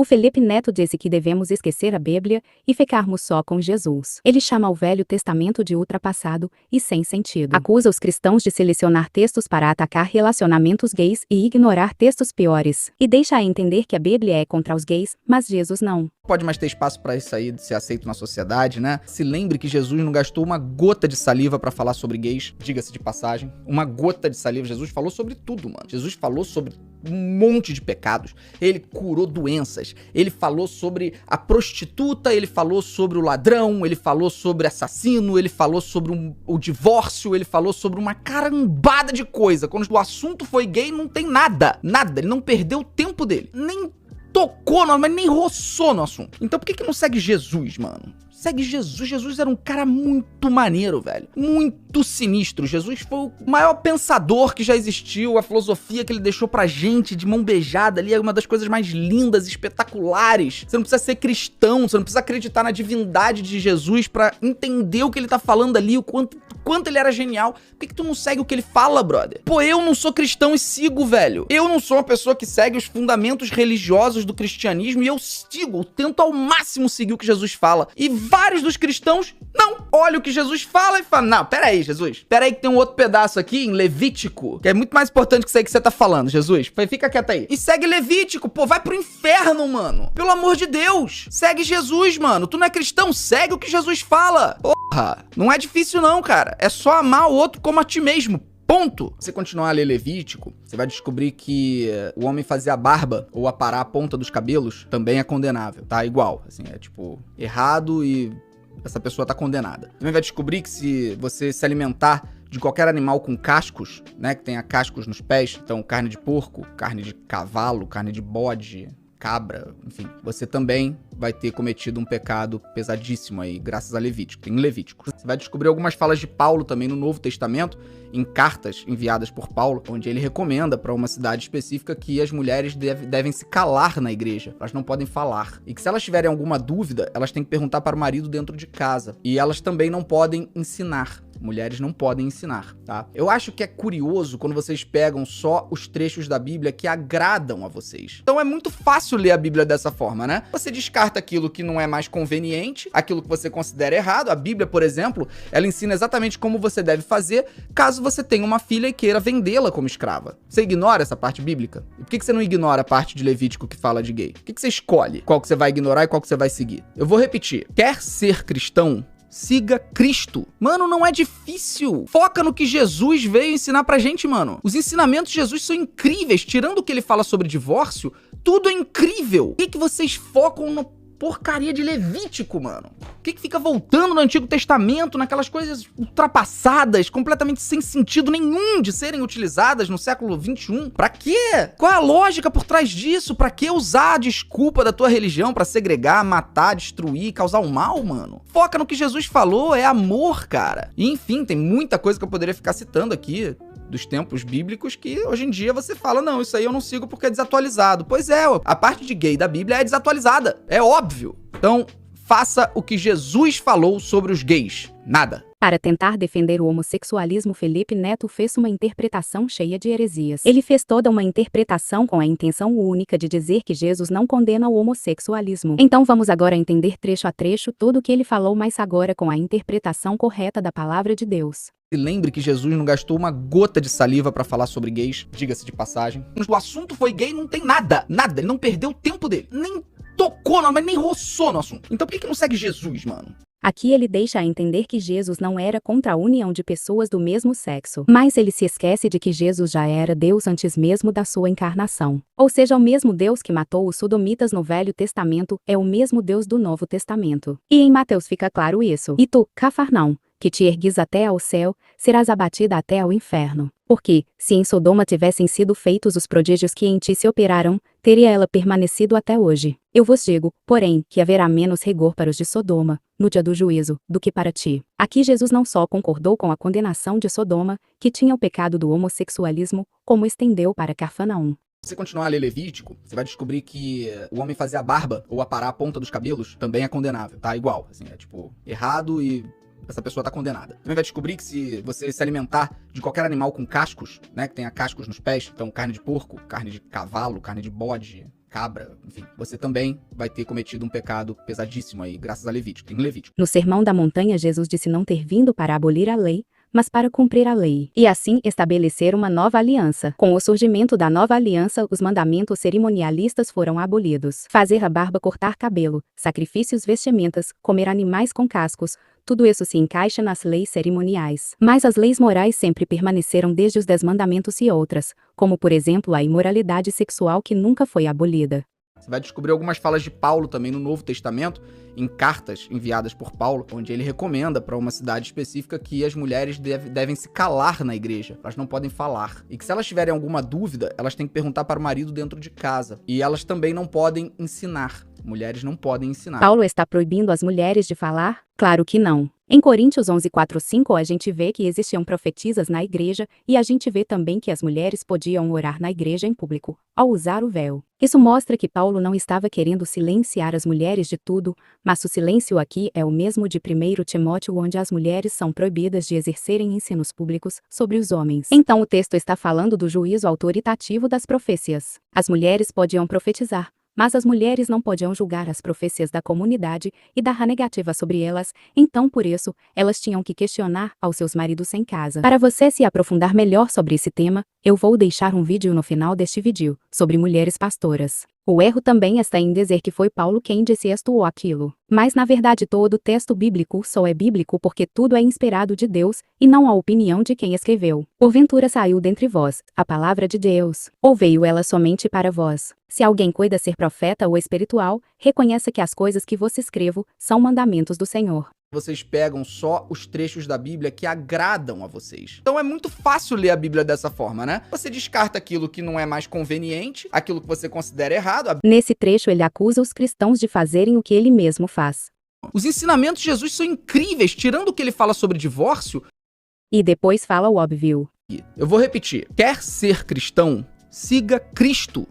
O Felipe Neto disse que devemos esquecer a Bíblia e ficarmos só com Jesus. Ele chama o Velho Testamento de ultrapassado e sem sentido. Acusa os cristãos de selecionar textos para atacar relacionamentos gays e ignorar textos piores. E deixa a entender que a Bíblia é contra os gays, mas Jesus não. Pode mais ter espaço pra isso aí de ser aceito na sociedade, né? Se lembre que Jesus não gastou uma gota de saliva pra falar sobre gays, diga-se de passagem. Uma gota de saliva. Jesus falou sobre tudo, mano. Jesus falou sobre um monte de pecados. Ele curou doenças. Ele falou sobre a prostituta, ele falou sobre o ladrão, ele falou sobre assassino, ele falou sobre o divórcio, ele falou sobre uma carambada de coisa. Quando o assunto foi gay, não tem nada. Nada. Ele não perdeu o tempo dele. Nem tocou, mas nem roçou no assunto. Então por que não segue Jesus, mano? Segue Jesus. Jesus era um cara muito maneiro, velho. Muito sinistro. Jesus foi o maior pensador que já existiu. A filosofia que ele deixou pra gente de mão beijada ali é uma das coisas mais lindas, espetaculares. Você não precisa ser cristão, você não precisa acreditar na divindade de Jesus pra entender o que ele tá falando ali, o quanto ele era genial. Por que tu não segue o que ele fala, brother? Pô, eu não sou cristão e sigo, velho. Eu não sou uma pessoa que segue os fundamentos religiosos do cristianismo e eu sigo, eu tento ao máximo seguir o que Jesus fala. E vários dos cristãos não olham o que Jesus fala e falam, não, pera aí, Jesus. Pera aí que tem um outro pedaço aqui em Levítico, que é muito mais importante que isso aí que você tá falando, Jesus. Fica quieto aí. E segue Levítico, pô, vai pro inferno, mano. Pelo amor de Deus. Segue Jesus, mano. Tu não é cristão? Segue o que Jesus fala. Porra, não é difícil não, cara. É só amar o outro como a ti mesmo. Ponto. Se você continuar a ler Levítico, você vai descobrir que o homem fazer a barba ou aparar a ponta dos cabelos também é condenável, tá? Igual, assim, é tipo errado e essa pessoa tá condenada. Também vai descobrir que se você se alimentar de qualquer animal com cascos, né, que tenha cascos nos pés, então carne de porco, carne de cavalo, carne de bode, cabra, enfim, você também vai ter cometido um pecado pesadíssimo aí, graças a Levítico. Tem Levítico. Você vai descobrir algumas falas de Paulo também no Novo Testamento, em cartas enviadas por Paulo, onde ele recomenda para uma cidade específica que as mulheres devem se calar na igreja. Elas não podem falar. E que se elas tiverem alguma dúvida, elas têm que perguntar para o marido dentro de casa. E elas também não podem ensinar. Mulheres não podem ensinar, tá? Eu acho que é curioso quando vocês pegam só os trechos da Bíblia que agradam a vocês. Então é muito fácil ler a Bíblia dessa forma, né? Você descarta aquilo que não é mais conveniente, aquilo que você considera errado. A Bíblia, por exemplo, ela ensina exatamente como você deve fazer caso você tenha uma filha e queira vendê-la como escrava. Você ignora essa parte bíblica? E por que você não ignora a parte de Levítico que fala de gay? Por que você escolhe qual que você vai ignorar e qual que você vai seguir? Eu vou repetir. Quer ser cristão? Siga Cristo. Mano, não é difícil. Foca no que Jesus veio ensinar pra gente, mano. Os ensinamentos de Jesus são incríveis. Tirando o que ele fala sobre divórcio, tudo é incrível. Por que vocês focam no porcaria de Levítico, mano? Por que fica voltando no Antigo Testamento, naquelas coisas ultrapassadas, completamente sem sentido nenhum de serem utilizadas no século XXI? Pra quê? Qual é a lógica por trás disso? Pra que usar a desculpa da tua religião pra segregar, matar, destruir, causar um mal, mano? Foca no que Jesus falou, é amor, cara. E, enfim, tem muita coisa que eu poderia ficar citando aqui dos tempos bíblicos que hoje em dia você fala, não, isso aí eu não sigo porque é desatualizado. Pois é, a parte de gay da Bíblia é desatualizada, é óbvio. Então, faça o que Jesus falou sobre os gays. Nada. Para tentar defender o homossexualismo, Felipe Neto fez uma interpretação cheia de heresias. Ele fez toda uma interpretação com a intenção única de dizer que Jesus não condena o homossexualismo. Então vamos agora entender trecho a trecho tudo o que ele falou, mas agora com a interpretação correta da palavra de Deus. Se lembre que Jesus não gastou uma gota de saliva pra falar sobre gays, diga-se de passagem. Quando o assunto foi gay, não tem nada. Nada. Ele não perdeu o tempo dele. Nem tocou, mas nem roçou no assunto. Então por que não segue Jesus, mano? Aqui ele deixa a entender que Jesus não era contra a união de pessoas do mesmo sexo, mas ele se esquece de que Jesus já era Deus antes mesmo da sua encarnação. Ou seja, o mesmo Deus que matou os sodomitas no Velho Testamento é o mesmo Deus do Novo Testamento. E em Mateus fica claro isso. E tu, Cafarnaum, que te ergues até ao céu, serás abatida até ao inferno. Porque, se em Sodoma tivessem sido feitos os prodígios que em ti se operaram, teria ela permanecido até hoje. Eu vos digo, porém, que haverá menos rigor para os de Sodoma, no dia do juízo, do que para ti. Aqui Jesus não só concordou com a condenação de Sodoma, que tinha o pecado do homossexualismo, como estendeu para Cafarnaum. Se você continuar a ler Levítico, você vai descobrir que o homem fazer a barba ou aparar a ponta dos cabelos também é condenável, tá? Igual, assim, é tipo errado e essa pessoa tá condenada. Também vai descobrir que se você se alimentar de qualquer animal com cascos, né, que tenha cascos nos pés, então carne de porco, carne de cavalo, carne de bode, cabra, enfim, você também vai ter cometido um pecado pesadíssimo aí, graças a Levítico, em Levítico. No Sermão da Montanha, Jesus disse não ter vindo para abolir a lei, mas para cumprir a lei, e assim estabelecer uma nova aliança. Com o surgimento da nova aliança, os mandamentos cerimonialistas foram abolidos. Fazer a barba, cortar cabelo, sacrifícios, vestimentas, comer animais com cascos, tudo isso se encaixa nas leis cerimoniais. Mas as leis morais sempre permaneceram desde os 10 mandamentos e outras, como por exemplo a imoralidade sexual que nunca foi abolida. Você vai descobrir algumas falas de Paulo também no Novo Testamento, em cartas enviadas por Paulo, onde ele recomenda para uma cidade específica que as mulheres devem se calar na igreja, elas não podem falar. E que se elas tiverem alguma dúvida, elas têm que perguntar para o marido dentro de casa. E elas também não podem ensinar. Mulheres não podem ensinar. Paulo está proibindo as mulheres de falar? Claro que não. Em Coríntios 11:4-5 a gente vê que existiam profetisas na igreja e a gente vê também que as mulheres podiam orar na igreja em público, ao usar o véu. Isso mostra que Paulo não estava querendo silenciar as mulheres de tudo, mas o silêncio aqui é o mesmo de 1 Timóteo, onde as mulheres são proibidas de exercerem ensinos públicos sobre os homens. Então o texto está falando do juízo autoritativo das profecias. As mulheres podiam profetizar, mas as mulheres não podiam julgar as profecias da comunidade e dar a negativa sobre elas, então por isso, elas tinham que questionar aos seus maridos em casa. Para você se aprofundar melhor sobre esse tema, eu vou deixar um vídeo no final deste vídeo, sobre mulheres pastoras. O erro também está em dizer que foi Paulo quem disse isto ou aquilo. Mas na verdade todo o texto bíblico só é bíblico porque tudo é inspirado de Deus, e não a opinião de quem escreveu. Porventura saiu dentre vós a palavra de Deus, ou veio ela somente para vós? Se alguém cuida ser profeta ou espiritual, reconheça que as coisas que vos escrevo são mandamentos do Senhor. Vocês pegam só os trechos da Bíblia que agradam a vocês. Então é muito fácil ler a Bíblia dessa forma, né? Você descarta aquilo que não é mais conveniente, aquilo que você considera errado. Nesse trecho ele acusa os cristãos de fazerem o que ele mesmo faz. Os ensinamentos de Jesus são incríveis, tirando o que ele fala sobre divórcio. E depois fala o óbvio. Eu vou repetir. Quer ser cristão? Siga Cristo.